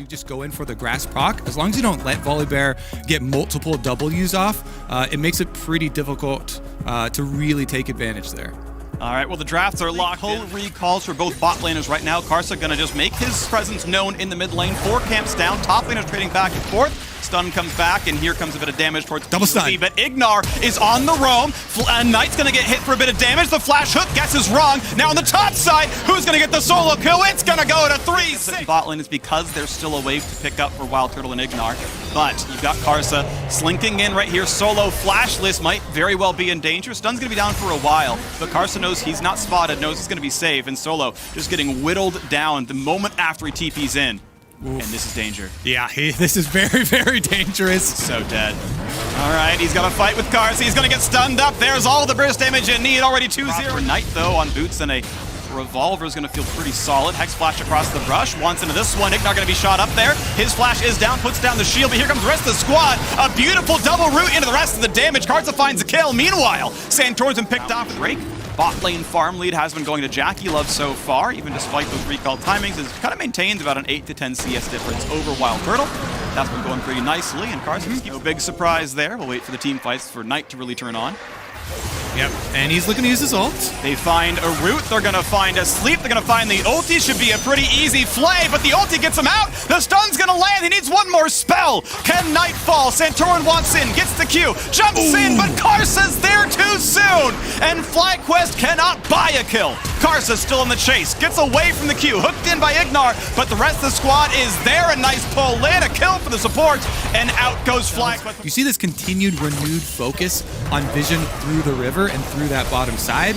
just go in for the grass proc, as long as you don't let Volibear get multiple W's off, it makes it pretty difficult to really take advantage there. All right, well, the drafts are locked in. Recalls for both bot laners right now. Karsa gonna just make his presence known in the mid lane. 4 camps down. Top laners trading back and forth. Stun comes back, and here comes a bit of damage towards double stun. But Ignar is on the roam. Knight's gonna get hit for a bit of damage. The flash hook guesses wrong. Now on the top side, who's gonna get the solo kill? It's gonna go to 3-6. Bot lane is because there's still a wave to pick up for Wild Turtle and Ignar. But you've got Karsa slinking in right here. Solo flashless might very well be in danger. Stun's gonna be down for a while, but Karsa knows he's not spotted, knows he's gonna be safe, and Solo just getting whittled down the moment after he TP's in. Oof. And this is danger. Yeah, this is very, very dangerous. So dead. All right, he's got to fight with Karsa. He's going to get stunned up. There's all the burst damage you need. Already 2-0. Knight, though, on boots, and a revolver is going to feel pretty solid. Hex flash across the brush. Once into this one. Ignar going to be shot up there. His flash is down, puts down the shield, but here comes the rest of the squad. A beautiful double root into the rest of the damage. Karsa finds a kill. Meanwhile, Santorn's been picked off with Drake. Bot lane farm lead has been going to Jackie Love so far, even despite those recall timings. It's kind of maintains about an 8 to 10 CS difference over Wild Turtle. That's been going pretty nicely, and Karsa, no big surprise there. We'll wait for the team fights for Knight to really turn on. Yep, and he's looking to use his ult. They find a root, they're gonna find a sleep, they're gonna find the ulti. Should be a pretty easy flay, but the ulti gets him out. The stun's gonna land, he needs one more spell. Can Knight fall? Santorin walks in, gets the Q, jumps in, but Karsa's there too soon. And FlyQuest cannot buy a kill. Karsa's still in the chase, gets away from the Q, hooked in by Ignar, but the rest of the squad is there. A nice pull in, a kill for the support, and out goes FlyQuest. You see this continued renewed focus on vision through the river and through that bottom side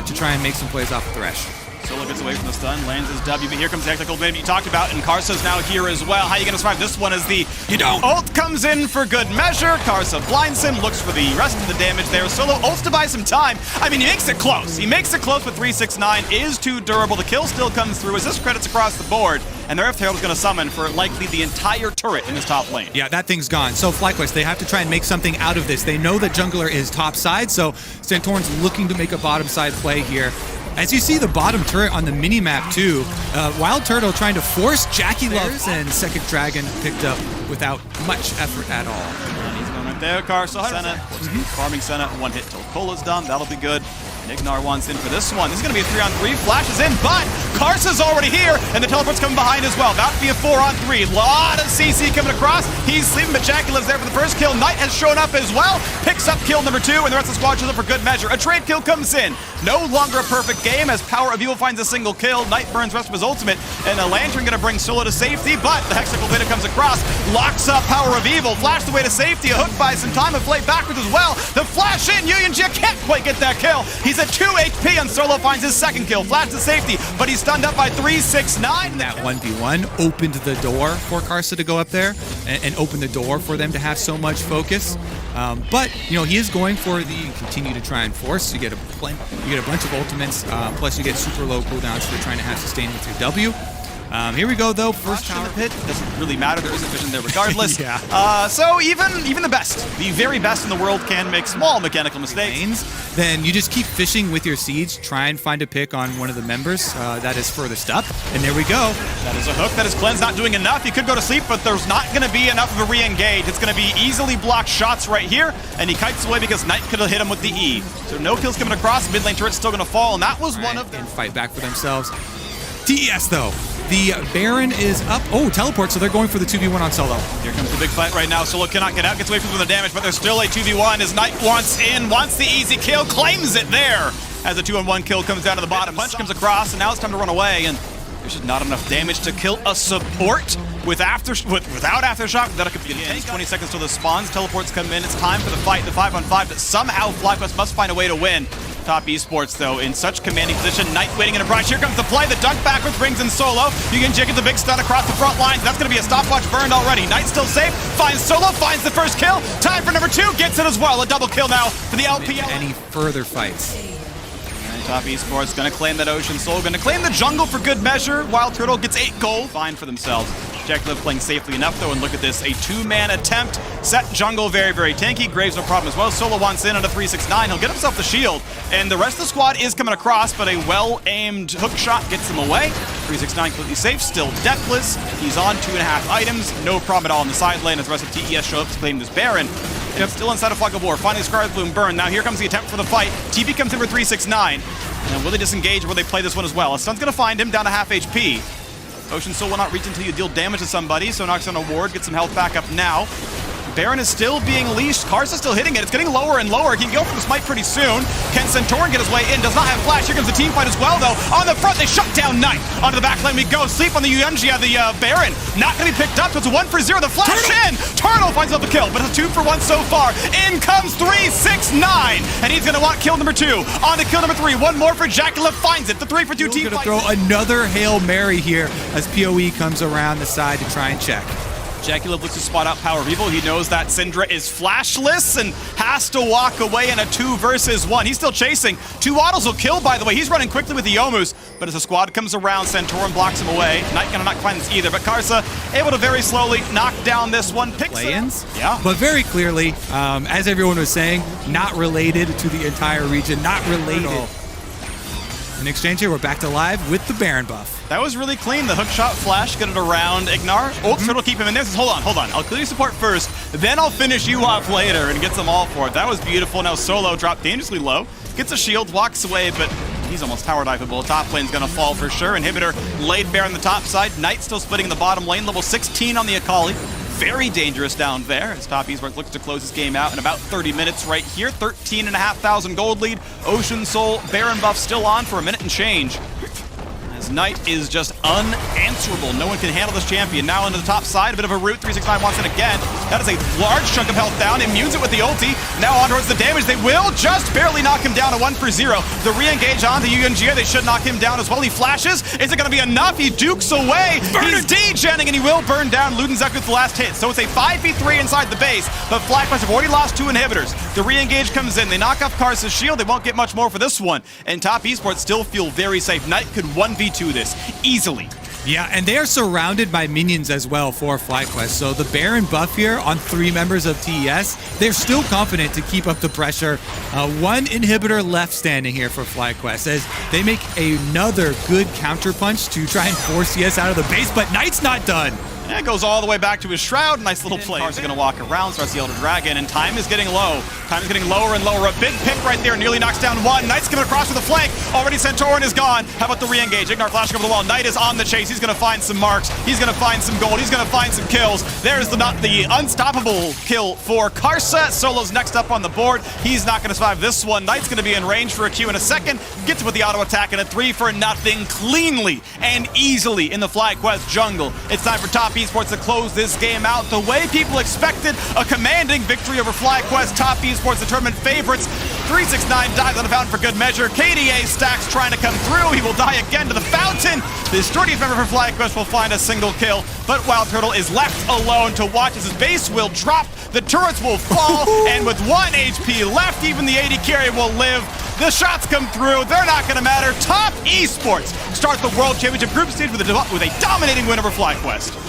to try and make some plays off Thresh. Solo gets away from the stun, lands his W, but here comes the technical wave you talked about, and Karsa's now here as well. How are you going to survive this one as the ult comes in for good measure. Karsa blinds him, looks for the rest of the damage there. Solo ults to buy some time. I mean, he makes it close. He makes it close, but 369 is too durable. The kill still comes through. Assist credits across the board, and the Earth Herald is going to summon for likely the entire turret in his top lane. Yeah, that thing's gone. So FlyQuest, they have to try and make something out of this. They know that jungler is top side, so Santorin's looking to make a bottom side play here. As you see the bottom turret on the mini-map too, Wild Turtle trying to force Jackie Love, and second dragon picked up without much effort at all. And he's going right there, Karsa. Senna, farming Senna, one hit till Cola's done, that'll be good. And Ignar wants in for this one. This is going to be a 3-on-3, flashes in, but Karsa's already here, and the teleport's coming behind as well. About to be a 4-on-3. Lot of CC coming across. He's sleeping, but Jackie Lives there for the first kill. Knight has shown up as well. Picks up kill number 2, and the rest of the squad shows up for good measure. A trade kill comes in. No longer a perfect game as Power of Evil finds a single kill. Knight burns the rest of his ultimate, and a Lantern going to bring Solo to safety, but the Hexacle Blade comes across, locks up Power of Evil, flashed away to safety. A hook buys some time, a flay backwards as well. The flash in, Yuyan Jia can't quite get that kill. He's at 2 HP, and Solo finds his second kill. Flash to safety, but he's stunned up by 369. That 1v1 opened the door for Karsa to go up there and open the door for them to have so much focus. But you know, he is going for the continue to try and force. You get a bunch of ultimates, plus you get super low cooldowns, so you're trying to have sustain with your W. Here we go though, first tower pit. Doesn't really matter, there isn't vision there regardless. Yeah. So even the best, the very best in the world can make small mechanical mistakes. Then you just keep fishing with your siege, try and find a pick on one of the members that is furthest up, and there we go. That is a hook, that is Cleanse not doing enough. He could go to sleep, but there's not going to be enough of a re-engage. It's going to be easily blocked shots right here, and he kites away because Knight could have hit him with the E. So no kills coming across, mid lane turret's still going to fall, and that was one of them. And fight back for themselves. TES though. The Baron is up. Oh, teleport, so they're going for the 2v1 on Solo. Here comes the big fight right now. Solo cannot get out, gets away from the damage, but there's still a 2v1 as Knight wants in, wants the easy kill, claims it there. As a 2-on-1 kill comes down to the bottom. Punch comes across, and now it's time to run away, and there's just not enough damage to kill a support without Aftershock. That could be 20 seconds till the spawns. Teleports come in. It's time for the fight, the 5-on-5 that somehow FlyQuest must find a way to win. Top Esports, though, in such commanding position. Knight waiting in a brush. Here comes the play. The dunk backwards brings in Solo. You can jig the big stun across the front lines. That's going to be a stopwatch burned already. Knight still safe. Finds Solo. Finds the first kill. Time for number 2. Gets it as well. A double kill now for the LPL. Any further fights? And Top Esports going to claim that Ocean Soul. Going to claim the jungle for good measure. Wild Turtle gets 8 gold. Fine for themselves. Jackalib playing safely enough, though, and look at this. A 2-man attempt. Set jungle very, very tanky. Graves no problem as well. Solo wants in on a 369. He'll get himself the shield, and the rest of the squad is coming across, but a well-aimed hook shot gets him away. 369 completely safe, still deathless. He's on 2.5 items. No problem at all in the side lane as the rest of TES show up to claim this Baron. And it's still inside a Flag of War. Finally, Scarlet Bloom burn. Now here comes the attempt for the fight. TP comes in for 369. And will they disengage or will they play this one as well? A stun's going to find him down to half HP. Ocean Soul will not reach until you deal damage to somebody, so knocks on a ward, gets some health back up now. Baron is still being leashed. Karsa's still hitting it. It's getting lower and lower. He can go for the smite pretty soon. Can Centauran get his way in? Does not have flash. Here comes the team fight as well, though. On the front, they shut down Knight. Onto the back lane we go. Sleep on the UMG of the Baron. Not going to be picked up. So it's a 1-for-0. The flash in. Turtle finds out the kill, but it's a 2-for-1 so far. In comes 369. And he's going to want kill number 2. On to kill number 3. One more for Jackalib. Finds it. The 3-for-2 team fight. Throw another Hail Mary here as PoE comes around the side to try and check. Jackalib looks to spot out Power Evil. He knows that Syndra is flashless and has to walk away in a 2 versus 1. He's still chasing. 2 autos will kill, by the way. He's running quickly with the Yomus, but as the squad comes around, Centauran blocks him away. Knight gonna not find this either, but Karsa able to very slowly knock down this one. Play-ins? Yeah. But very clearly, as everyone was saying, not related to the entire region, not related. In exchange here, we're back to live with the Baron buff. That was really clean. The hook shot flash, get it around Ignar. Turtle will keep him in there. Says, hold on. I'll clear your support first, then I'll finish you off later, and gets them all for it. That was beautiful. Now Solo dropped dangerously low. Gets a shield, walks away, but he's almost tower diveable. Top lane's gonna fall for sure. Inhibitor laid bare on the top side. Knight still splitting in the bottom lane. Level 16 on the Akali. Very dangerous down there as Top Esports looks to close this game out in about 30 minutes right here. 13,500 gold lead. Ocean Soul, Baron buff still on for a minute and change. As Knight is just unanswerable. No one can handle this champion. Now into the top side, a bit of a root. 369 wants it again. That is a large chunk of health down. Immunes it with the ulti. Now on towards the damage. They will just barely knock him down, a 1-for-0. The re-engage on the UNGA. They should knock him down as well. He flashes. Is it going to be enough? He dukes away. He's degenning and he will burn down. Ludenzek with the last hit. So it's a 5v3 inside the base, but FlyQuest have already lost 2 inhibitors. The re-engage comes in. They knock off Karsa's shield. They won't get much more for this one. And Top Esports still feel very safe. Knight could 1v2 this easily. Yeah, and they are surrounded by minions as well for FlyQuest. So the Baron buff here on 3 members of TES, they're still confident to keep up the pressure. 1 inhibitor left standing here for FlyQuest as they make another good counterpunch to try and force TES out of the base, but Knight's not done. And it goes all the way back to his shroud. Nice little play. Cars are going to walk around, starts the Elder Dragon, and time is getting low. Time is getting lower and lower. A big pick right there, nearly knocks down 1. Knight's coming across with the flank. Already Centauran is gone. How about the re-engage? Ignar flashing over the wall. Knight is on the chase. He's going to find some marks. He's going to find some gold. He's going to find some kills. There's the unstoppable kill for Karsa. Solo's next up on the board. He's not going to survive this one. Knight's going to be in range for a Q in a second. Gets with the auto attack and a 3-for-0 cleanly and easily in the FlyQuest jungle. It's time for Top Esports to close this game out the way people expected. A commanding victory over FlyQuest. Top Esports, the tournament favorites. 369 dives on the fountain for good measure. KDA Stacks trying to come through. He will die again to the fountain. The sturdiest member for FlyQuest will find a single kill, but Wild Turtle is left alone to watch as his base will drop. The turrets will fall, and with 1 HP left, even the 80 carry will live. The shots come through. They're not going to matter. Top Esports start the World Championship group stage with a dominating win over FlyQuest.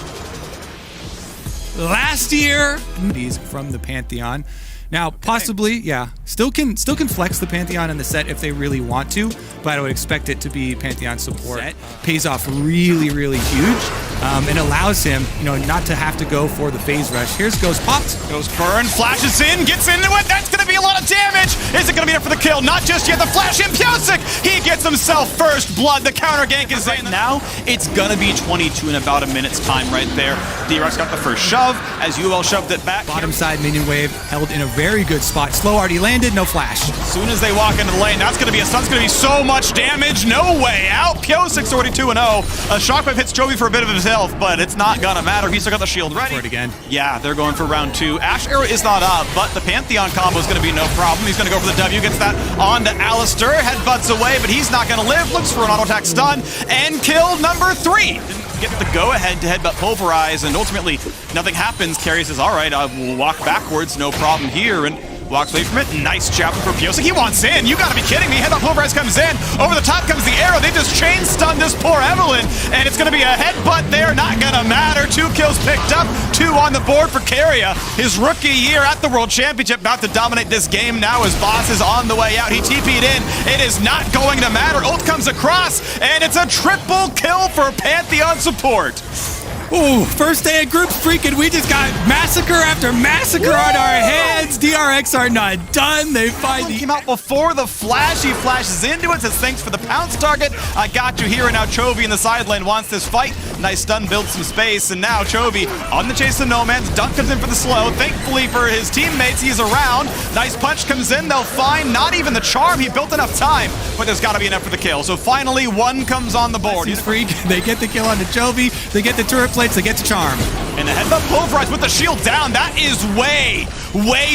Last year, these from the Pantheon. Now, possibly, yeah, still can flex the Pantheon in the set if they really want to, but I would expect it to be Pantheon support. Pays off really, really huge, and allows him, not to have to go for the phase rush. Here's Ghost popped. Ghost burn, flashes in, gets into it. That's going to be a lot of damage. Is it going to be enough for the kill? Not just yet. The flash in Piosik. He gets himself first blood. The counter gank is in. Now it's going to be 22 in about a minute's time right there. D-Rex got the first shove as UL shoved it back. Bottom side minion wave held in a very good spot. Slow already landed, no flash. As soon as they walk into the lane, that's going to be a stun. It's going to be so much damage. No way out. Piosik's already 2-0. A shockwave hits Jovi for a bit of his health, but it's not going to matter. He's still got the shield ready. For it again. Yeah, they're going for round 2. Ash Arrow is not up, but the Pantheon combo is going to be no problem. He's going to go for the W, gets that on to Alistair. Headbutts away, but he's not going to live. Looks for an auto attack stun, and kill number 3. Didn't get the go-ahead to headbutt Pulverize, and ultimately nothing happens. Carry says, all right, we'll walk backwards, no problem here, and walks away from it. Nice javelin for Piosik. He wants in. You gotta be kidding me. Headbutt pulverize comes in. Over the top comes the arrow. They just chain stun this poor Evelyn, and it's gonna be a headbutt there. Not gonna matter. 2 kills picked up, 2 on the board for Keria. His rookie year at the World Championship, about to dominate this game now as Boss is on the way out. He TP'd in. It is not going to matter. Ult comes across, and it's a triple kill for Pantheon support. Ooh, first day of group freaking, we just got massacre after massacre on our hands. DRX are not done. They find He came out before the flash. He flashes into it, says thanks for the pounce target. I got you here, and now Chovy in the side lane wants this fight. Nice stun, builds some space, and now Chovy on the chase to No Man's. Dunk comes in for the slow. Thankfully for his teammates, he's around. Nice punch comes in. They'll find not even the charm. He built enough time, but there's got to be enough for the kill. So finally, 1 comes on the board. He's freak. They get the kill on the Chovy. They get the turret plates. They get the charm. And the headbutt pulverize with the shield down. That is way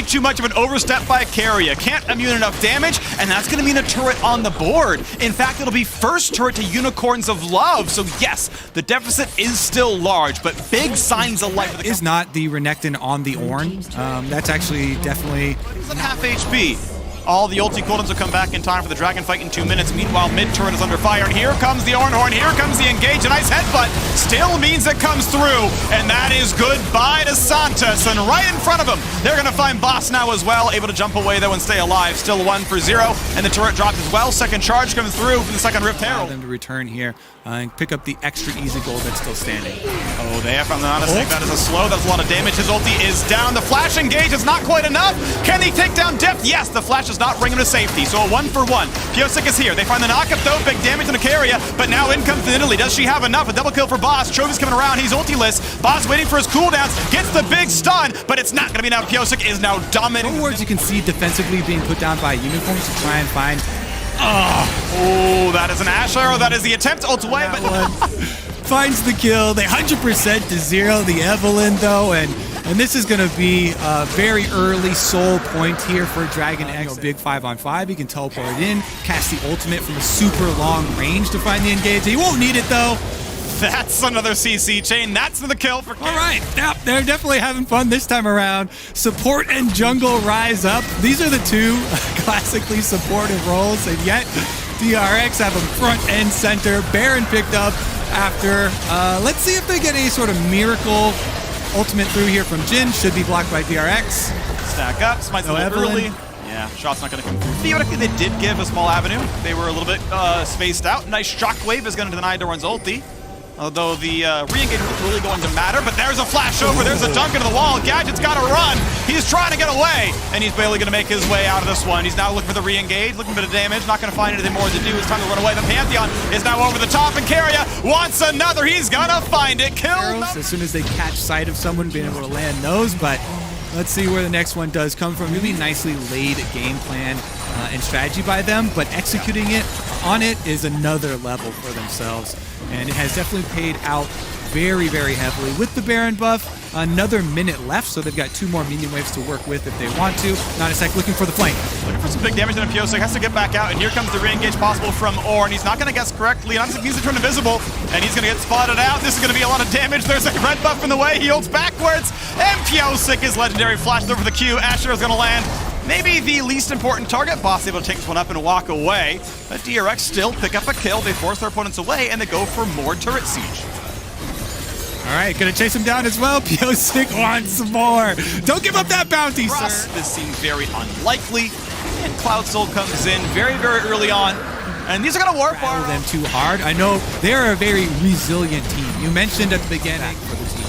too much of an overstep by Keria. Can't immune enough damage, and that's going to mean a turret on the board. In fact, it'll be first turret to Unicorns of Love. So yes, the deficit is still large, but big signs of life. Is not the Renekton on the Ornn. That's actually definitely... He's at half HP. All the ulti cooldowns will come back in time for the dragon fight in 2 minutes. Meanwhile, mid turret is under fire, and here comes the Ornn Horn. Here comes the engage. A nice headbutt still means it comes through, and that is goodbye to Santos. And right in front of him, they're going to find Boss now as well. Able to jump away though and stay alive. Still 1 for 0, and the turret dropped as well. Second charge comes through from the second Rift Herald. Them to return here and pick up the extra easy gold that's still standing. Oh, they have found the Nanosec. That is a slow. That's a lot of damage. His ulti is down. The flash engage is not quite enough. Can he take down Depth? Yes, the flash does not bring him to safety. So a 1 for 1. Piosik is here. They find the knockup though. Big damage on Keria, but now in comes Italy. Does she have enough? A double kill for Boss. Chovy's coming around. He's ultiless. Boss waiting for his cooldowns. Gets the big stun, but it's not going to be enough. Piosik is now dominating. No words you can see defensively being put down by Unicorns to try and find... Oh, that is an Ash arrow. That is the attempt to ult away, but finds the kill. They 100% to 0 the Evelyn though, and this is going to be a very early soul point here for Dragon X. Big 5-on-5. He can teleport in, cast the ultimate from a super long range to find the engage. He won't need it though. That's another CC chain. That's the kill for Keria. All right, yep, they're definitely having fun this time around. Support and jungle rise up. These are the 2 classically supportive roles, and yet DRX have them front and center. Baron picked up after. Let's see if they get any sort of miracle ultimate through here from Jhin. Should be blocked by DRX. Stack up. Smites a little early. Yeah, shot's not going to come through. Theoretically, they did give a small avenue. They were a little bit spaced out. Nice shockwave is going to deny Doran's ulti. Although the re-engage was really going to matter, but there's a flash over, there's a dunk into the wall. Gadget's got to run. He's trying to get away, and he's barely going to make his way out of this one. He's now looking for the re-engage, looking for a bit of damage, not going to find anything more to do. It's time to run away. The Pantheon is now over the top, and Keria wants another. He's going to find it. Kill as soon as they catch sight of someone, being able to land those, but let's see where the next one does come from. Really nicely laid game plan and strategy by them, but executing it on it is another level for themselves. And it has definitely paid out very, very heavily. With the Baron buff, another minute left, so they've got 2 more minion waves to work with if they want to. Nanosec looking for the flank. Looking for some big damage, and Piosik has to get back out, and here comes the re-engage possible from Ornn. He's not going to guess correctly. Nanosec needs to turn invisible, and he's going to get spotted out. This is going to be a lot of damage. There's a red buff in the way. He ults backwards, and Piosik is legendary. Flashed over the Q. Asher is going to land. Maybe the least important target. Boss able to take this one up and walk away. But DRX still pick up a kill. They force their opponents away, and they go for more turret siege. All right, gonna chase him down as well. Piosik wants more. Don't give up that bounty, sir. This seemed very unlikely, and Cloud Soul comes in very, very early on. And these are gonna warp them too hard. I know they're a very resilient team. You mentioned at the beginning for the team.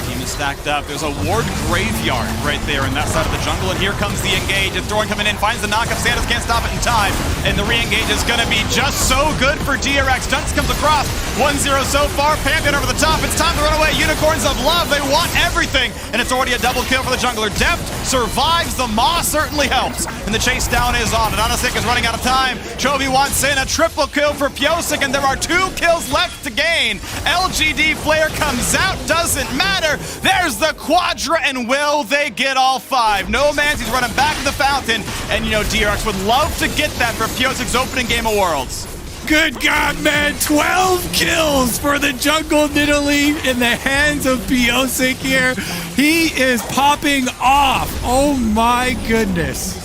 Team is stacked up. There's a ward graveyard right there in that side of the jungle, and here comes the engage. It's Doran coming in, finds the knockup. Santos can't stop it in time, and the re-engage is gonna be just so good for DRX. Dunks comes across, 1-0 so far. Pantheon over the top. It's time to run away. Unicorns of Love, they want everything, and it's already a double kill for the jungler. Depth survives. The Maw certainly helps, and the chase down is on. And Nanosec is running out of time. Chovy wants in a triple kill for Piosik, and there are 2 kills left to gain. LGD Flare comes out, doesn't matter. There's the Quadra, and will they get all 5? No Man's, he's running back to the fountain, and you know DRX would love to get that for Piosik's opening game of Worlds. Good God, man. 12 kills for the jungle Nidalee in the hands of Piosik here. He is popping off. Oh my goodness.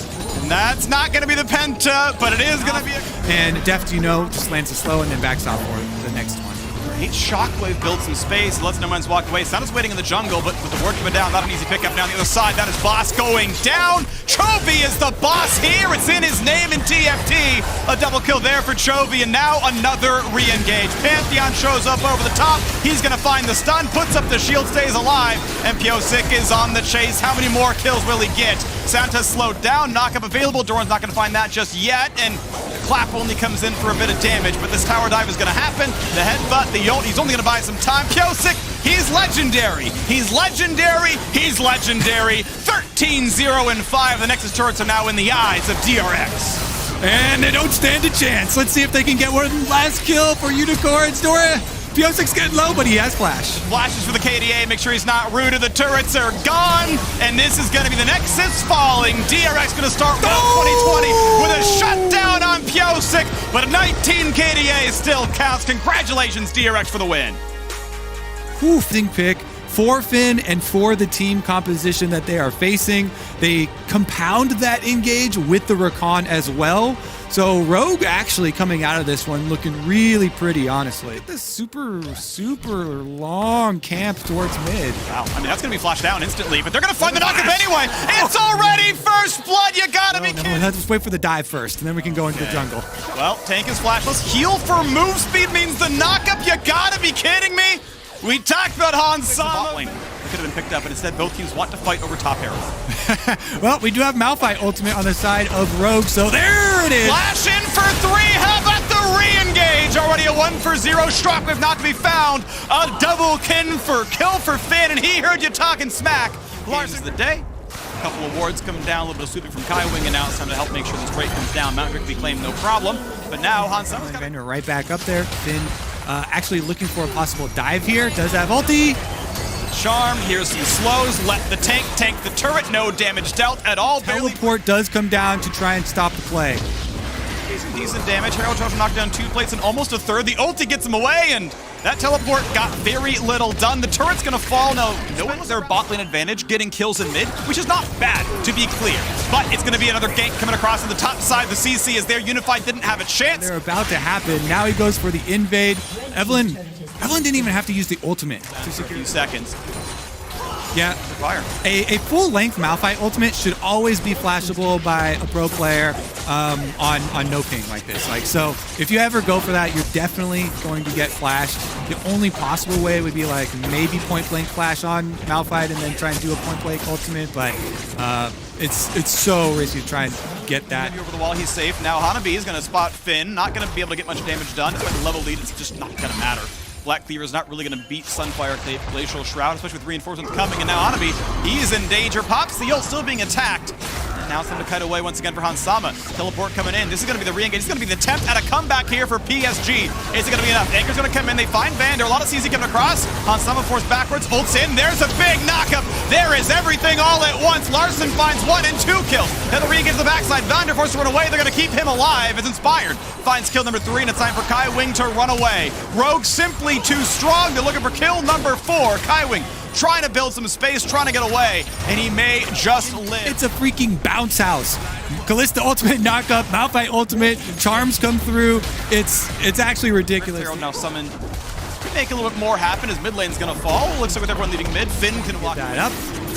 And that's not going to be the penta, but it is going to be And Deft, just lands a slow and then backs off for the next one. Great Shockwave builds some space, lets no man's walk away. Sound is waiting in the jungle, but with the ward coming down, not an easy pickup down the other side. That is Boss going down. Chovy is the boss here. It's in his name in TFT. A double kill there for Chovy, and now another re-engage. Pantheon shows up over the top. He's going to find the stun, puts up the shield, stays alive, and Piosik is on the chase. How many more kills will he get? Santa's slowed down, knockup available. Doran's not going to find that just yet, and Clap only comes in for a bit of damage, but this tower dive is going to happen. The headbutt, the ult, he's only going to buy some time. Piosik, he's legendary. He's legendary. He's legendary. 13-0-5. The Nexus turrets are now in the eyes of DRX. And they don't stand a chance. Let's see if they can get one last kill for Unicorns. Dora, Piosik's getting low, but he has flash. Flashes for the KDA, make sure he's not rooted. The turrets are gone, and this is going to be the Nexus falling. DRX going to start round 2020 with a shutdown on Piosik, but a 19 KDA still counts. Congratulations, DRX, for the win. Think pick for Finn and for the team composition that they are facing. They compound that engage with the Rakan as well. So Rogue actually coming out of this one looking really pretty, honestly. This super long camp towards mid. Wow, I mean, that's going to be flashed down instantly, but they're going to find the knockup anyway. It's already first blood. You got to be kidding. Let's wait for the dive first, and then we can go into the jungle. Well, tank is flashless. Heal for move speed means the knockup. You got to be kidding me. We talked about Hans Sama. It could have been picked up, but instead both teams want to fight over top arrows. Well, we do have Malphite ultimate on the side of Rogue, so there it is. Flash in for 3. How about the re-engage? Already a 1-for-0. Shockwave not to be found. A double kill for Finn, and he heard you talking smack. Larson the day. A couple of wards coming down, a little bit of sweeping from Kaiwing, and now it's time to help make sure this break comes down. Mount Drake can be claimed, no problem. But now Hans Sama's got Vendor right back up there. Finn actually looking for a possible dive here. Does have ulti. Charm, here's some slows, let the tank the turret, no damage dealt at all. Teleport does come down to try and stop the play. Decent damage. Herald tries to knock down 2 plates and almost a third. The ulti gets him away, and that teleport got very little done. The turret's gonna fall. No one was their bot lane advantage, getting kills in mid, which is not bad, to be clear. But it's gonna be another gank coming across on the top side. The CC is there. Unified didn't have a chance. They're about to happen. Now he goes for the invade. Evelyn didn't even have to use the ultimate to secure a few seconds. Yeah, a full-length Malphite ultimate should always be flashable by a pro player on no ping like this. So if you ever go for that, you're definitely going to get flashed. The only possible way would be maybe point-blank flash on Malphite and then try and do a point-blank ultimate, but it's so risky to try and get that. Maybe over the wall, he's safe. Now Hanabi is going to spot Finn. Not going to be able to get much damage done. Despite the level lead, it's just not going to matter. Black Cleaver is not really going to beat Sunfire Glacial Shroud, especially with reinforcements coming. And now Hanabi, he's in danger. Pops the ult, still being attacked. And now it's time to cut away once again for Hans Sama. Teleport coming in. This is going to be the re-engage. This is going to be the attempt at a comeback here for PSG. Is it going to be enough? Anchor's going to come in. They find Vander. A lot of CZ coming across. Hans Sama forced backwards. Ults in. There's a big knockup. There is everything all at once. Larson finds 1 and 2 kills. Then the re-engage to the backside. Vander forced to run away. They're going to keep him alive as Inspired finds kill number 3, and it's time for Kaiwing to run away. Rogue simply too strong. They're looking for kill number 4. Kaiwing trying to build some space, trying to get away, and he may just live. It's a freaking bounce house. Kalista ultimate knockup, Malphite ultimate, charms come through. It's actually ridiculous. Now summoned. Make a little bit more happen as mid lane's gonna fall. Looks like with everyone leaving mid, Finn can walk that up.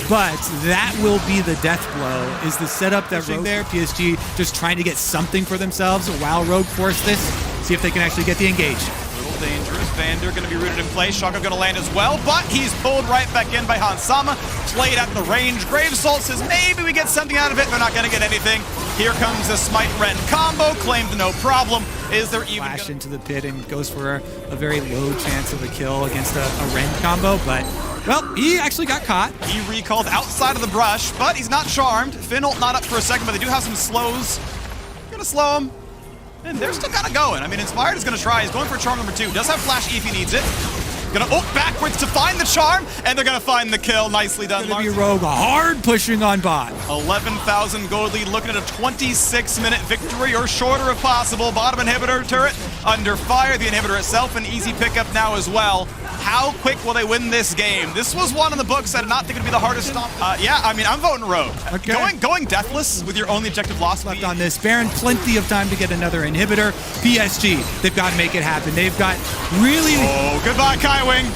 But that will be the death blow, is the setup that Rogue there. PSG just trying to get something for themselves while Rogue force this. See if they can actually get the engage. A little dangerous. Vander going to be rooted in place. Shaka going to land as well, but he's pulled right back in by Hans Sama. Played at the range. Gravesalt says maybe we get something out of it. They're not going to get anything. Here comes the Smite Ren combo. Claimed no problem. Is there even flash into the pit and goes for a very low chance of a kill against a Ren combo, but well, he actually got caught. He recalled outside of the brush, but he's not charmed. Finn ult not up for a second, but they do have some slows. Gonna slow him. And they're still kind of going. I mean, Inspired is going to try. He's going for charm number 2. Does have flash if he needs it. Going to ult backwards to find the charm, and they're going to find the kill. Nicely done. Gonna be Rogue hard pushing on bot. 11,000 gold lead, looking at a 26-minute victory or shorter if possible. Bottom inhibitor turret under fire. The inhibitor itself an easy pickup now as well. How quick will they win this game? This was one in the books I did not think would be the hardest stop. Yeah, I mean, I'm voting Rogue. Okay. Going deathless with your only objective loss Left on this. Baron, plenty of time to get another inhibitor. PSG, they've got to make it happen. They've got really... Oh, goodbye, Kaiwing.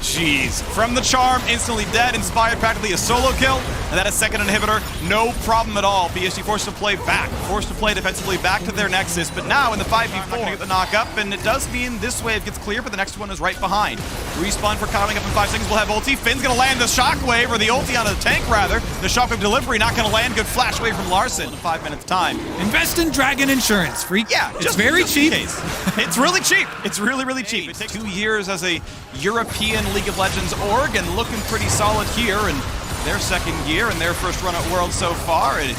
Jeez. From the charm, instantly dead. Inspired, practically a solo kill. And that is second inhibitor. No problem at all. PSG forced to play back. Forced to play defensively back to their Nexus. But now in the 5v4, going to get the knock up. And it does mean this wave gets clear, but the next one is right behind. Respawn for Kaiwing up in 5 seconds. We'll have ulti. Finn's going to land the shockwave, or the ulti on the tank, rather. The shockwave delivery not going to land. Good flash away from Larson in 5 minutes time. Invest in Dragon Insurance. Free. Yeah, it's very cheap. It's really cheap. It's really, really cheap. It takes 2 years as a European League of Legends org and looking pretty solid here in their second year and their first run at Worlds so far. A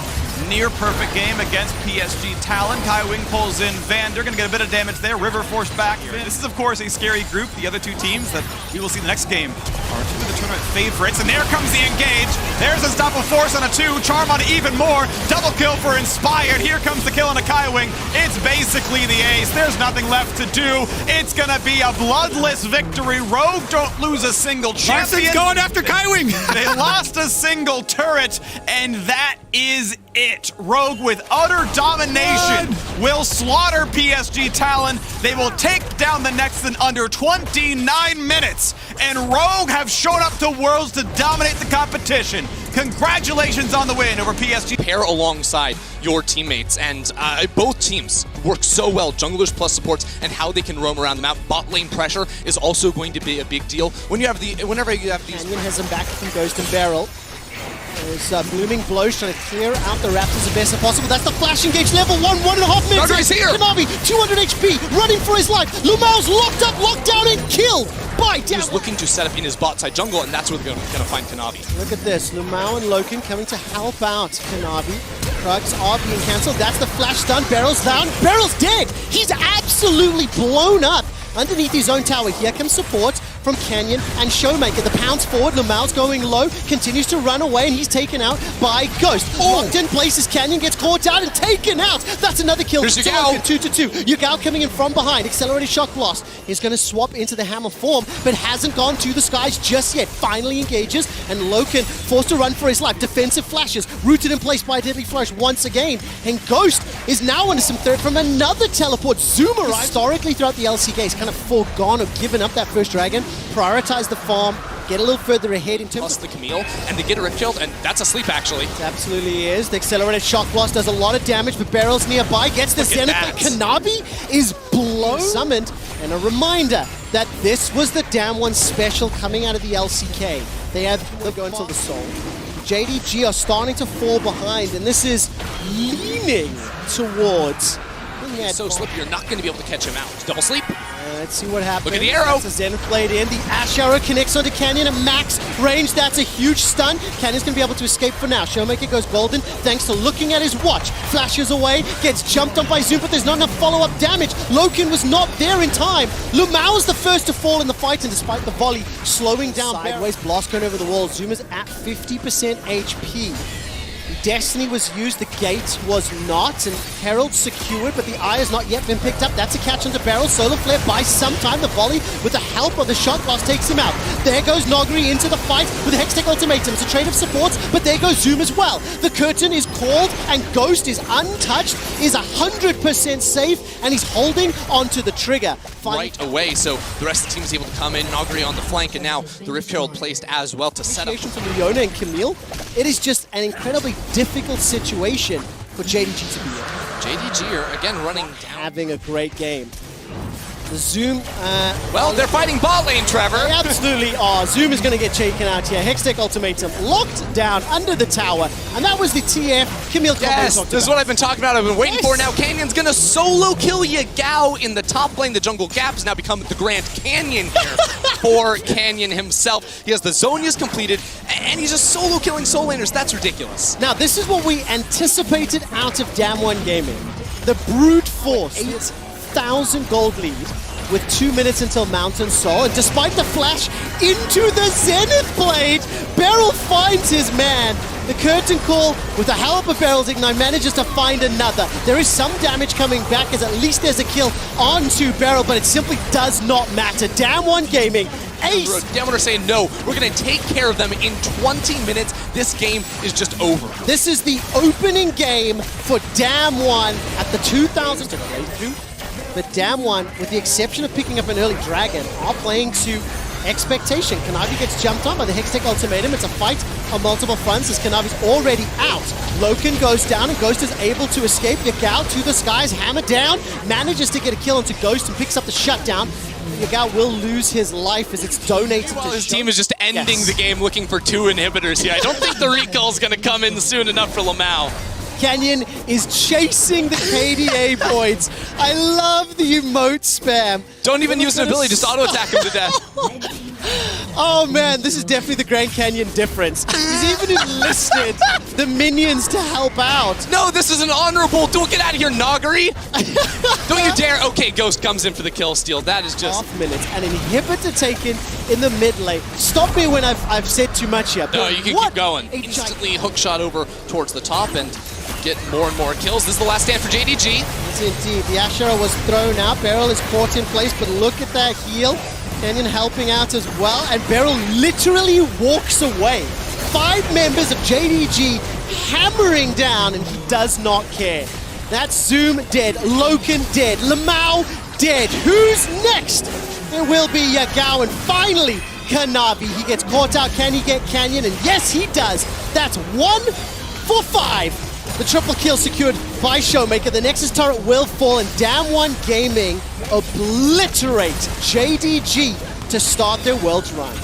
near perfect game against PSG Talon. Kaiwing pulls in Vander, gonna get a bit of damage there. River forced back. This is of course a scary group. The other two teams that we will see in the next game are two of the tournament favorites. And there comes the engage. There's Unstoppable Force on a 2. Charm on even more. Double kill for Inspired. Here comes the kill on a Kaiwing. It's basically the ace. There's nothing left to do. It's gonna be a bloodless victory. Rogue don't lose a single champion. Larson's going after Kaiwing. They lost a single turret, and that is it. Rogue with utter domination will slaughter PSG Talon. They will take down the Nexus in under 29 minutes. And Rogue have shown up to Worlds to dominate the competition. Congratulations on the win over PSG. Pair alongside your teammates, and both teams work so well, junglers plus supports, and how they can roam around the map. Bot lane pressure is also going to be a big deal. Whenever you have these... Canyon has him back from Ghost and Barrel. There's Blooming Blows trying to clear out the Raptors as best as possible. That's the flash engage, level 1, 1.5 minutes. Nogari's here. Kanavi, 200 HP, running for his life. Lumao's locked up, locked down, and killed by Down. He's looking to set up in his bot side jungle, and that's where they're going to find Kanavi. Look at this, Lumao and Loken coming to help out Kanavi. Krugs are being cancelled. That's the flash stun. Barrel's down. Barrel's dead. He's absolutely blown up. Underneath his own tower, here comes support from Canyon and Showmaker. The pounce forward, Lumao's going low, continues to run away, and he's taken out by Ghost. Locked in places, Canyon gets caught out and taken out. That's another kill. Here's Yugao. 2-2. Yugao coming in from behind. Accelerated shock blast. He's going to swap into the hammer form, but hasn't gone to the skies just yet. Finally engages, and Loken forced to run for his life. Defensive flashes, rooted in place by a deadly flourish once again. And Ghost is now under some threat from another teleport. Zoom arrives. Historically throughout the LCK, he's kind of foregone or given up that first dragon. Prioritize the farm, get a little further ahead in terms Plus the Camille, and they get a Rift Shield, and that's a sleep actually. It absolutely is. The accelerated shock blast does a lot of damage, but Barrel's nearby, gets the Zenith, but Kanavi is blown. Summoned, and a reminder that this was the Damn One special coming out of the LCK. They have the go until the soul. JDG are starting to fall behind, and this is leaning towards... So slippy, you're not going to be able to catch him out. Double sleep. Let's see what happens. Look at the arrow. That's a Zenith blade in. The Ash arrow connects onto Canyon at max range. That's a huge stun. Canyon's going to be able to escape for now. Showmaker goes golden thanks to looking at his watch. Flashes away, gets jumped on by Zoom, but there's not enough follow-up damage. Loken was not there in time. Lumao is the first to fall in the fight, and despite the volley slowing down sideways, blast going over the wall. Zoom is at 50% HP. Destiny was used, the gate was not, and Herald secured, but the eye has not yet been picked up. That's a catch onto Barrel. Solar Flare buys some time. The volley, with the help of the shot blast, takes him out. There goes Nogari into the fight with a Hextech Ultimatum. It's a trade of supports, but there goes Zoom as well. The curtain is called, and Ghost is untouched, is 100% safe, and he's holding onto the trigger. Right away, so the rest of the team is able to come in. Nogari on the flank, and now the Rift Herald placed as well to set up. From Leona and Camille, it is just an incredibly difficult situation for JDG to be in. JDG are again running down. Having a great game. The Zoom... well, they're fighting bot lane, Trevor. They absolutely are. Zoom is going to get taken out here. Hextech Ultimatum locked down under the tower. And that was the TF. Camille Yes, this is what I've been talking about. I've been waiting for now. Canyon's going to solo kill Yugao in the top lane. The jungle gap has now become the Grand Canyon here for Canyon himself. He has the Zonias completed, and he's just solo killing soul laners. That's ridiculous. Now, this is what we anticipated out of Damn One Gaming. The brute force. 8,000 gold lead with 2 minutes until Mountain Soul, and despite the flash into the Zenith Blade, Beryl finds his man. The curtain call with the help of Barrel's Ignite manages to find another. There is some damage coming back as at least there's a kill onto Barrel, but it simply does not matter. Damn One Gaming, ace. Damn One are saying no, we're going to take care of them in 20 minutes. This game is just over. This is the opening game for Damn One at the 2000. But Damn One, with the exception of picking up an early dragon, are playing to expectation. Kanavi gets jumped on by the Hextech Ultimatum. It's a fight on multiple fronts as Kanavi's already out. Loken goes down and Ghost is able to escape. Yagao to the skies, hammer down, manages to get a kill onto Ghost and picks up the shutdown. Yagao will lose his life as it's donated Well, to his team is just ending the game looking for 2 inhibitors here. I don't think the recall's going to come in soon enough for Lamau. Canyon is chasing the KDA points. I love the emote spam. Don't even use an ability, just auto-attack him to death. Oh man, this is definitely the Grand Canyon difference. He's even enlisted the minions to help out. No, this is an honorable. Don't get out of here, Nagari. Don't you dare. Okay, Ghost comes in for the kill steal. That is just... Half minutes, an inhibitor taken in the mid lane. Stop me when I've said too much here. No, you can keep going. Instantly hook shot over towards the top and get more and more kills. This is the last stand for JDG. Yes, indeed. The Ashera was thrown out. Beryl is caught in place, but look at that heal. Canyon helping out as well, and Beryl literally walks away. 5 members of JDG hammering down, and he does not care. That's Zoom dead, Loken dead, Lamau dead. Who's next? It will be Yagao, and finally, Kanavi. He gets caught out. Can he get Canyon? And yes, he does. That's 1 for 5. The triple kill secured by Showmaker. The Nexus turret will fall, and Damn One Gaming obliterate JDG to start their Worlds run.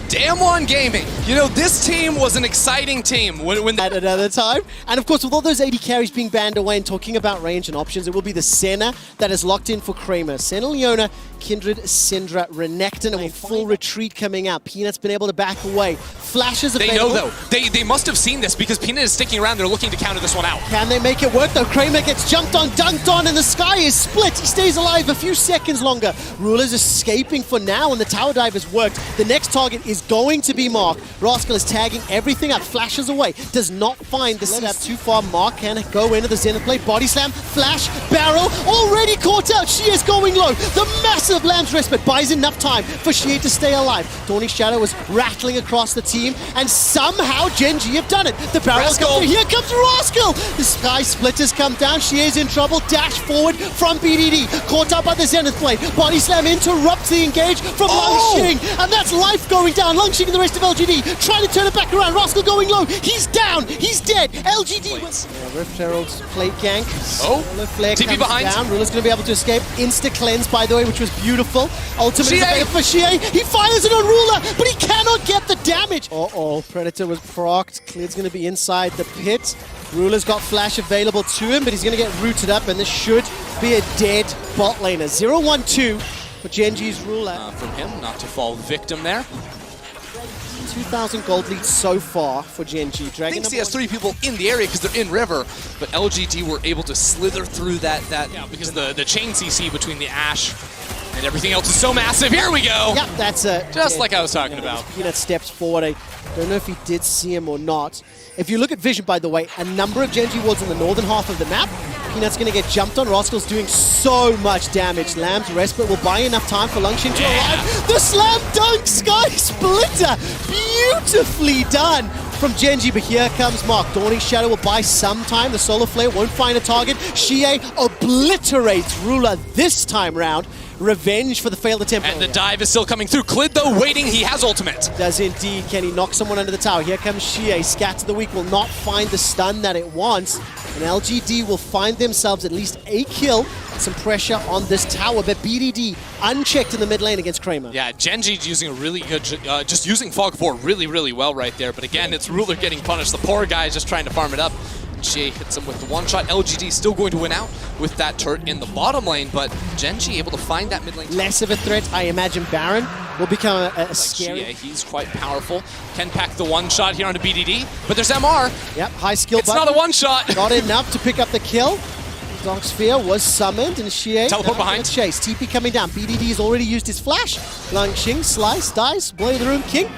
Damn One Gaming. You know, this team was an exciting team when At another time. And of course, with all those AD carries being banned away and talking about range and options, it will be the Senna that is locked in for Kramer. Senna, Leona, Kindred, Syndra, Renekton, and a full retreat coming out. Peanut's been able to back away. Flashes available. They know, though. They must have seen this because Peanut is sticking around. They're looking to counter this one out. Can they make it work, though? Kramer gets jumped on, dunked on, and the sky is split. He stays alive a few seconds longer. Ruler's escaping for now, and the tower dive has worked. The next target is going to be Mark. Rascal is tagging everything up, flashes away, does not find the setup too far. Mark can go into the Zenith play, body slam, flash, barrel, already caught out. She is going low. The massive Lamb's Respite buys enough time for Shie to stay alive. Dawning Shadow is rattling across the team, and somehow Genji have done it. The barrel comes through. Here comes Rascal. The Sky Splitters come down. Shie is in trouble. Dash forward from BDD. Caught up by the Zenith blade. Body slam interrupts the engage from Lungxing, and that's life going down. Lungxing and the rest of LGD trying to turn it back around. Rascal going low. He's down. He's dead. LGD. Rift Herald's plate gank. Flare TP comes behind. down. Ruler's going to be able to escape. Insta cleanse, by the way, which was beautiful. Ultimate is available for Shie. He fires it on Ruler, but he cannot get the damage. Uh-oh. Predator was procced. Clear's going to be inside the pit. Ruler's got flash available to him, but he's going to get rooted up, and this should be a dead bot laner. 0-1-2 for Genji's Ruler. From him, not to fall victim there. 2,000 gold lead so far for Genji. Dragon Thinks he has 3 people in the area because they're in river, but LGD were able to slither through that because the chain CC between the Ashe and everything else is so massive. Here we go. Yep, that's it. Just like I was talking about. Peanut steps forward. I don't know if he did see him or not. If you look at vision, by the way, a number of Genji wards in the northern half of the map. Peanut's going to get jumped on. Rascal's doing so much damage. Lamb's Respite will buy enough time for Lungxing to arrive. The slam dunk Sky Splitter. Beautifully done from Genji, but here comes Mark. Dawning Shadow will buy some time. The Solar Flare won't find a target. Shie obliterates Ruler this time round. Revenge for the failed attempt. And the dive is still coming through. Clid, though, waiting. He has ultimate. Does indeed. Can he knock someone under the tower? Here comes Shie. Scat to the weak will not find the stun that it wants. And LGD will find themselves at least a kill. Some pressure on this tower, but BDD unchecked in the mid lane against Kramer. Yeah, Genji's using a really good, just using Fog 4 really, really well right there. But again, it's Ruler getting punished. The poor guy is just trying to farm it up. Shie hits him with the one shot. LGD still going to win out with that turret in the bottom lane, but Genji able to find that mid lane. Less of a threat. I imagine Baron will become a scary. Shie, he's quite powerful. Can pack the one shot here onto BDD, but there's MR. Yep, high skill It's not a one shot. Not enough to pick up the kill. Dark Sphere was summoned, and Shie teleport behind. Chase. TP coming down. BDD has already used his flash. Lungxing, slice, dice, Blade of the Room, King.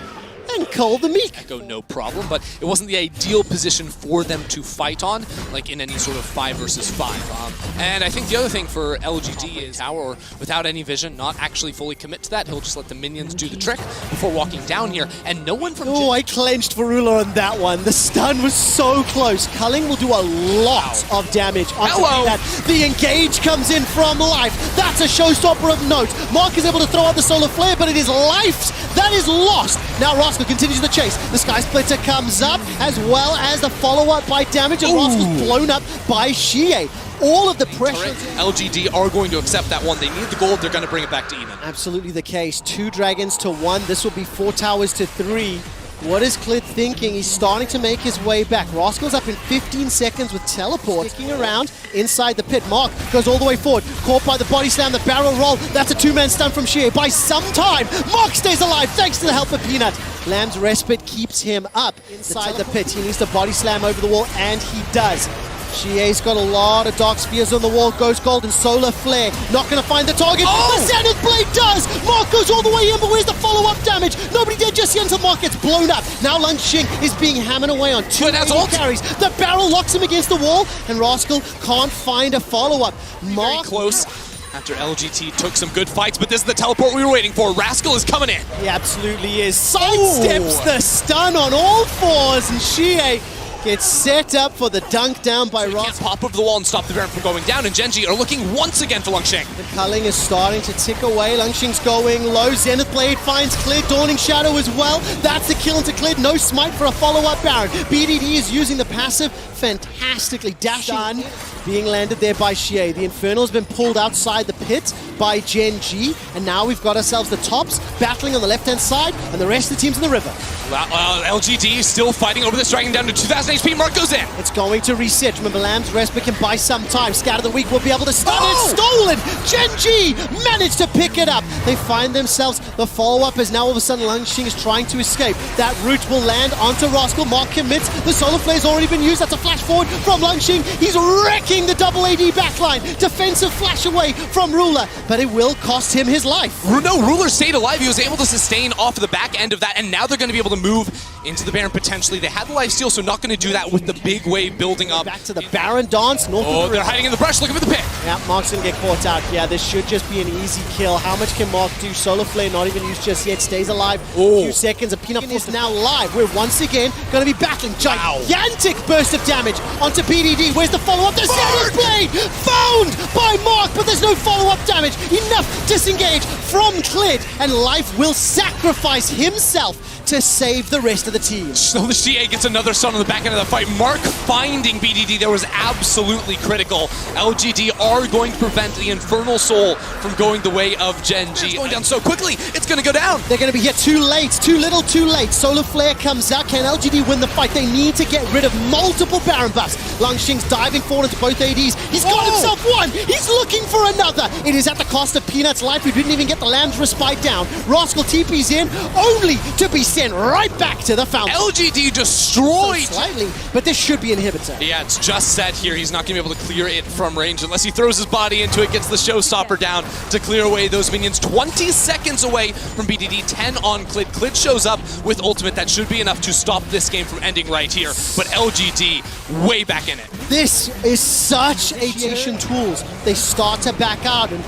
and Cole the Meek. Echo, no problem, but it wasn't the ideal position for them to fight on, like in any sort of 5 versus 5. And I think the other thing for LGD is tower, or without any vision, not actually fully commit to that. He'll just let the minions do the trick before walking down here, and no one from... Oh, I clenched for Rula on that one. The stun was so close. Culling will do a lot of damage onto that. The engage comes in from Life. That's a showstopper of note. Mark is able to throw out the solar flare, but it is Life's that is lost. Now Rascal continues the chase. The Sky Splitter comes up, as well as the follow-up by damage, and Rascal's blown up by Shie. All of the pressure. LGD are going to accept that one. They need the gold. They're going to bring it back to even. Absolutely the case. 2 dragons to 1. This will be 4 towers to 3. What is Clid thinking? He's starting to make his way back. Rascal's up in 15 seconds with teleport. Sticking around inside the pit. Mark goes all the way forward. Caught by the body slam, the barrel roll. That's a 2-man stun from Shie. By some time, Mark stays alive thanks to the help of Peanut. Lamb's respite keeps him up inside the pit. He needs to body slam over the wall, and he does. Shie's got a lot of dark spears on the wall. Goes golden solar flare. Not going to find the target. The Zenith Blade does. Mark goes all the way in, but where's the follow-up damage? Nobody did just yet until Mark gets blown up. Now Lung Xing is being hammered away on 2 carries. The barrel locks him against the wall, and Rascal can't find a follow-up. Mark very close after LGT took some good fights, but this is the teleport we were waiting for. Rascal is coming in. He absolutely is. Sidesteps the stun on all 4s, and Shie gets set up for the dunk down by Ross. Can't pop over the wall and stop the Baron from going down, and Genji are looking once again for Lung Xing. The culling is starting to tick away. Lung Xing's going low. Zenith Blade finds Clid. Dawning Shadow as well. That's the kill into Clid. No smite for a follow-up Baron. BDD is using the passive fantastically. Dashing being landed there by Shie. The Infernal's been pulled outside the pit by Genji, and now we've got ourselves the tops battling on the left-hand side, and the rest of the team's in the river. LGD still fighting over this dragon down to 2,000 HP. Mark goes in. It's going to reset. Remember, Lamb's respite can buy some time. Scatter the Weak will be able to stun it. Stolen! Genji managed to pick it up. They find themselves the follow-up as now all of a sudden Lung Xing is trying to escape. That root will land onto Rascal. Mark commits. The solar flare's already been used. That's a flash forward from Lung Xing. He's wrecking the double AD backline. Defensive flash away from Ruler, but it will cost him his life. No, Ruler stayed alive. He was able to sustain off the back end of that, and now they're going to be able to move into the Baron potentially. They had the life steal, so not going to do that with the big wave building up. Back to the Baron dance. They're hiding in the brush, looking for the pick. Yeah, Mark's going to get caught out. Yeah, this should just be an easy kill. How much can Mark do? Solar Flare not even used just yet. Stays alive. A few seconds. A Peanut is now live. We're once again going to be battling. Gigantic burst of damage onto PDD. Where's the follow-up? The Zenith Blade found by Mark, but there's no follow-up damage. Enough disengage from Clid, and Life will sacrifice himself to save the rest of the team. So the CA gets another stun on the back end of the fight. Mark finding BDD there was absolutely critical. LGD are going to prevent the Infernal Soul from going the way of Genji. It's going down so quickly, it's going to go down. They're going to be here too late, too little, too late. Solar Flare comes out. Can LGD win the fight? They need to get rid of multiple Baron buffs. Lung Xing's diving forward into both ADs. He's got himself one. He's looking for another. It is at the cost of Peanut's life, who didn't even get the Lamb's respite down. Rascal TP's in, only to be sent right back to the fountain. LGD destroyed. So slightly, but this should be inhibitor. Yeah, it's just set here. He's not going to be able to clear it from range unless he throws his body into it, gets the showstopper down to clear away those minions. 20 seconds away from BDD, 10 on Clid. Clid shows up with ultimate. That should be enough to stop this game from ending right here. But LGD way back in it. This is such aviation tools. They start to back out, and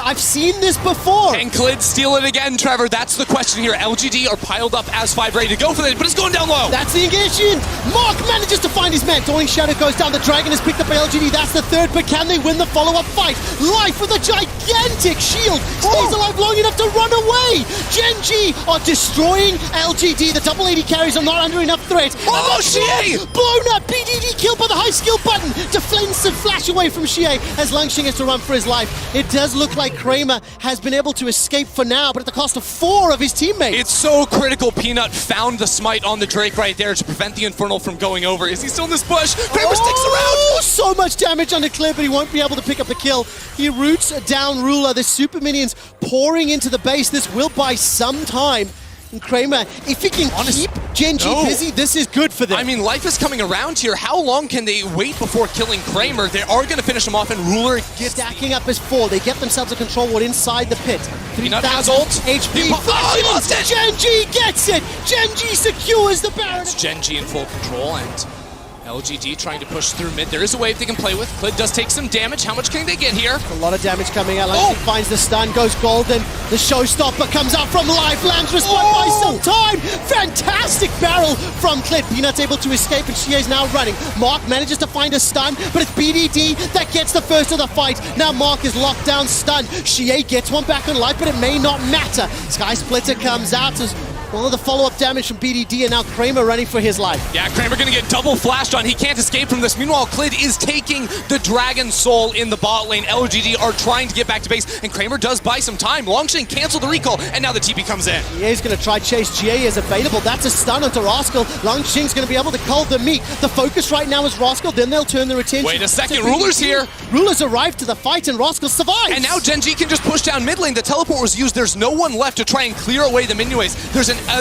I've seen this before. Can Clid steal it again, Trevor? That's the question here. LGD are piled up as 5 ready to go for it, but it's going down low. That's the engagement. Mark manages to find his man. Dawning Shadow goes down. The Dragon is picked up by LGD. That's the third, but can they win the follow-up fight? Life with a gigantic shield. Stays alive long enough to run away. Genji are destroying LGD. The double AD carries are not under enough threat. Shie! Blown up. BDD killed by the high skill button. Defensive flash away from Shie as Lung Xing has to run for his life. It does look like Kramer has been able to escape for now, but at the cost of 4 of his teammates. It's so critical. Peanut found the smite on the Drake right there to prevent the Infernal from going over. Is he still in this bush? Kramer sticks around! So much damage on the Clip, but he won't be able to pick up the kill. He roots down Ruler. The super minions pouring into the base. This will buy some time. And Kramer, if he can keep Gen G busy, this is good for them. I mean, life is coming around here. How long can they wait before killing Kramer? They are going to finish him off, and Ruler gets stacking up as 4. They get themselves a control ward inside the pit. Peanut has ult. HP. He lost it. Gen G gets it. Gen G secures the Baron. It's Gen G in full control, and LGD trying to push through mid. There is a wave they can play with. Clid does take some damage. How much can they get here? A lot of damage coming out. He finds the stun, goes golden. The showstopper comes out from life. Lands respond by some time. Fantastic barrel from Clid. Peanut's able to escape, and Shie's now running. Mark manages to find a stun, but it's BDD that gets the first of the fight. Now Mark is locked down, stunned. Shie gets one back on life, but it may not matter. Sky Splitter comes out as one of the follow-up damage from BDD, and now Kramer running for his life. Yeah, Kramer gonna get double flashed on. He can't escape from this. Meanwhile, Clid is taking the Dragon Soul in the bot lane. LGD are trying to get back to base, and Kramer does buy some time. Longshin cancel the recall, and now the TP comes in. He's gonna try chase. GA is available. That's a stun onto Rascal. Longshin's gonna be able to cull the meat. The focus right now is Rascal, then they'll turn their attention. Wait a second, Ruler's here. Ruler's arrived to the fight, and Rascal survives. And now Gen G can just push down mid lane. The teleport was used. There's no one left to try and clear away the minion waves.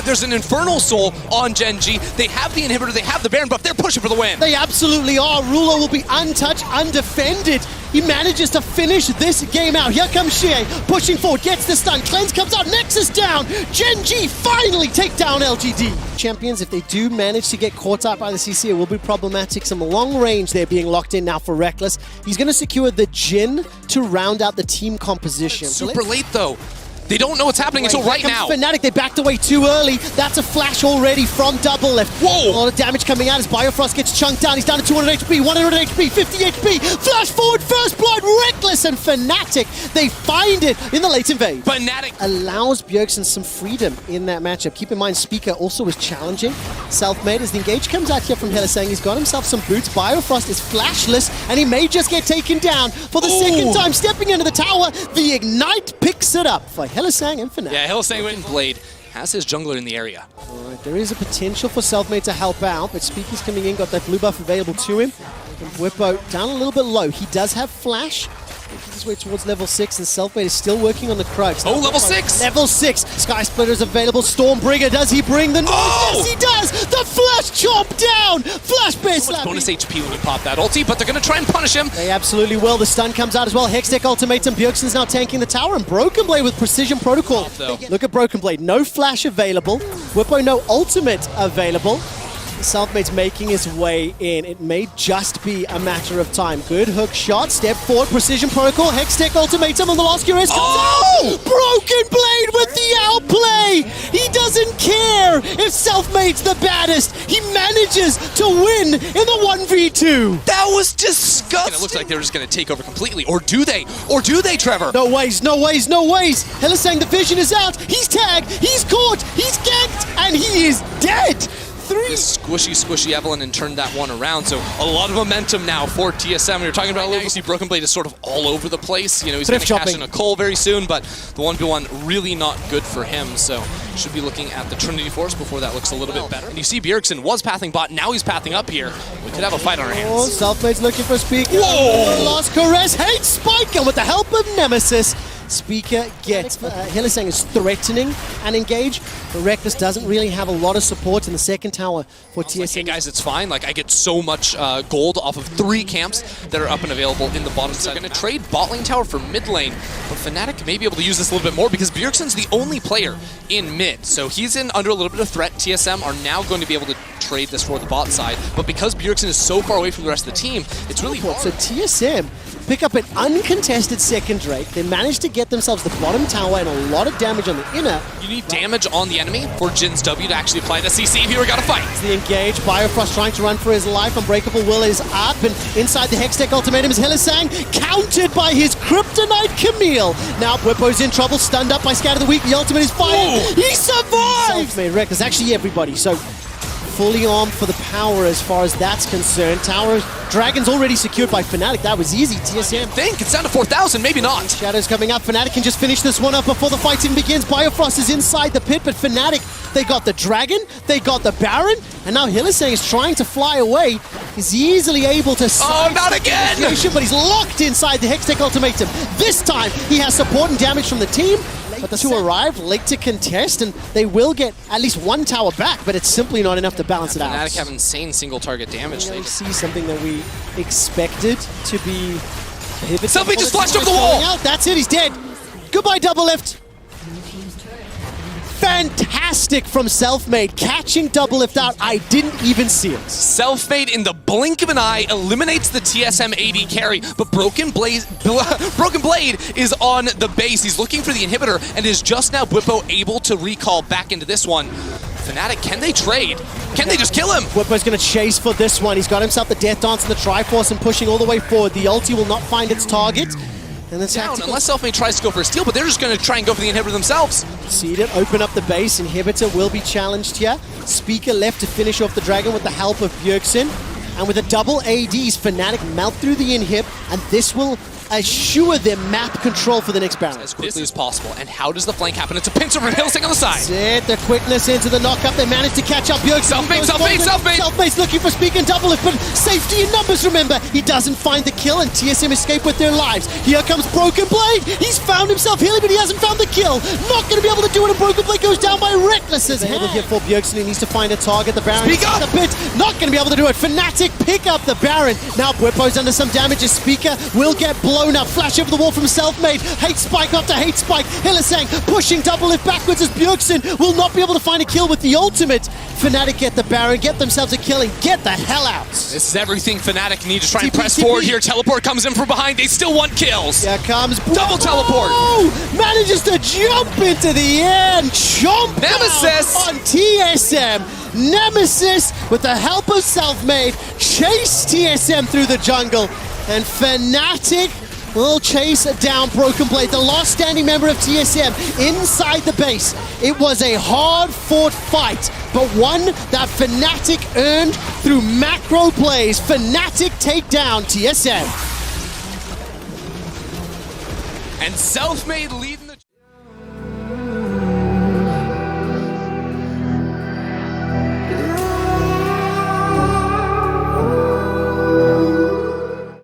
There's an Infernal Soul on Gen G. They have the inhibitor, they have the Baron buff. They're pushing for the win. They absolutely are. Ruler will be untouched, undefended. He manages to finish this game out. Here comes Shie, pushing forward, gets the stun. Cleanse comes out, Nexus down. Gen G finally take down LGD. Champions, if they do manage to get caught up by the CC, it will be problematic. Some long range there being locked in now for Reckless. He's going to secure the Jhin to round out the team composition. Super late though. They don't know what's happening until right now. Fnatic, they backed away too early. That's a flash already from Double Left. Whoa! A lot of damage coming out as Biofrost gets chunked down. He's down to 200 HP, 100 HP, 50 HP. Flash forward, first blood, Reckless and Fnatic. They find it in the late invade. Fnatic allows Bjergsen some freedom in that matchup. Keep in mind, Speaker also is challenging. Self-made as the engage comes out here from Hylissang. He's got himself some boots. Biofrost is flashless, and he may just get taken down for the second time. Stepping into the tower, the Ignite picks it up for Hylissang and Fnatic. Yeah, Hylissang with Blade has his jungler in the area. Alright, there is a potential for Selfmade to help out, but Speaker's coming in, got that blue buff available to him. And Whippo down a little bit low. He does have flash. Making his way towards level 6, and Selfmade is still working on the Crux. Oh, level 6! Level 6! Sky Splitter is available. Stormbringer, does he bring the noise? Yes, he does! The flash chop down! Flash base slap! Bonus HP when you pop that ulti, but they're going to try and punish him. They absolutely will. The stun comes out as well. Hextech ultimatum. Bjergsen's now tanking the tower, and Broken Blade with precision protocol. Look at Broken Blade. No flash available. Whippo, no ultimate available. Selfmade's making his way in. It may just be a matter of time. Good hook shot, step forward, precision protocol, Hextech ultimatum, and the last QS comes out! Broken Blade with the outplay! He doesn't care if Selfmade's the baddest. He manages to win in the 1v2. That was disgusting. It looks like they're just going to take over completely. Or do they? Or do they, Trevor? No ways, no ways, no ways. Hylissang, the vision is out. He's tagged, he's caught, he's ganked, and he is dead. This squishy Evelyn and turned that one around. So a lot of momentum now for TSM. We were talking about, you see Broken Blade is sort of all over the place. You know, he's going to cash in a Cole very soon, but the 1v1 really not good for him. So should be looking at the Trinity Force before that looks a little bit better. And you see Bjergsen was pathing bot, now he's pathing up here. We could have a fight on our hands. Oh, Selfmade's looking for Speaker. Whoa! Lost Caress, hates Spike, and with the help of Nemesis, Speaker gets, Hylissang is threatening and engage, but Reckless doesn't really have a lot of support in the second tower for TSM. Like, hey guys, it's fine. Like, I get so much gold off of 3 camps that are up and available in the bottom side. They're going to trade bot lane tower for mid lane, but Fnatic may be able to use this a little bit more because Bjergsen's the only player in mid, so he's in under a little bit of threat. TSM are now going to be able to trade this for the bot side, but because Bjergsen is so far away from the rest of the team, it's really hard. So TSM pick up an uncontested second Drake. They managed to get themselves the bottom tower and a lot of damage on the inner. You need damage on the enemy for Jin's W to actually apply the CC. Here we got to fight. It's the engage. Biofrost trying to run for his life. Unbreakable Will is up, and inside the Hextech ultimatum is Hylissang, countered by his Kryptonite Camille. Now Whippo's in trouble, stunned up by Scatter the Weak. The ultimate is fired. Whoa. He survives! Self-made wreck. There's actually everybody, so fully armed for the power as far as that's concerned. Tower Dragon's already secured by Fnatic. That was easy. TSM. Think it's down to 4,000, maybe not. Shadows coming up. Fnatic can just finish this one up before the fight even begins. Biofrost is inside the pit, but Fnatic they got the Dragon, they got the Baron, and now Hylissang is trying to fly away. He's easily able to not again! but he's locked inside the Hextech Ultimatum. This time, he has support and damage from the team, but the two arrive late to contest, and they will get at least one tower back, but it's simply not enough to balance it out. Fnatic have insane single target damage. They see something that we expected to be pivotal. Selfie just flashed over the wall! That's it, he's dead. Goodbye, Double Lift. Fantastic from Selfmade, catching Double Lift out. I didn't even see it. Selfmade in the blink of an eye eliminates the TSM AD carry, but Broken Blade is on the base. He's looking for the inhibitor and is just now Bwipo able to recall back into this one. Fnatic, can they trade? Can they just kill him? Bwipo's going to chase for this one. He's got himself the Death Dance and the Triforce and pushing all the way forward. The ulti will not find its target. And then down, unless Selfmade tries to go for a steal, but they're just going to try and go for the inhibitor themselves. See it, open up the base. Inhibitor will be challenged here. Speaker left to finish off the Dragon with the help of Bjergsen. And with a double ADs, Fnatic melt through the inhib, and this will assure them map control for the next Baron. As quickly as possible. And how does the flank happen? It's a pincer from Hylissang on the side. That's it, the quickness into the knockup. They managed to catch up. Bjergsen. Selfmade's looking for Speaker and Double Lift, but safety in numbers, remember. He doesn't find the kill, and TSM escape with their lives. Here comes Broken Blade. He's found himself healing, but he hasn't found the kill. Not going to be able to do it, and Broken Blade goes down by Reckless's hand. Here for Bjergsen. He needs to find a target. The Baron Speak up! The pit. Not going to be able to do it. Fnatic pick up the Baron. Now Bwipo's under some damage. His Speaker will get blown up. Flash over the wall from Selfmade. Hate Spike after Hate Spike. Hylissang pushing Double Lift backwards as Bjergsen will not be able to find a kill with the ultimate. Fnatic get the Baron, get themselves a kill, and get the hell out. This is everything Fnatic need to try and press forward here. Teleport comes in from behind. They still want kills. Here comes double teleport. Manages to jump into the air and chomp Nemesis on TSM. Nemesis, with the help of Selfmade, chase TSM through the jungle. And Fnatic will chase down Broken Blade, the last standing member of TSM, inside the base. It was a hard-fought fight, but one that Fnatic earned through macro plays. Fnatic take down TSM. And Selfmade lead.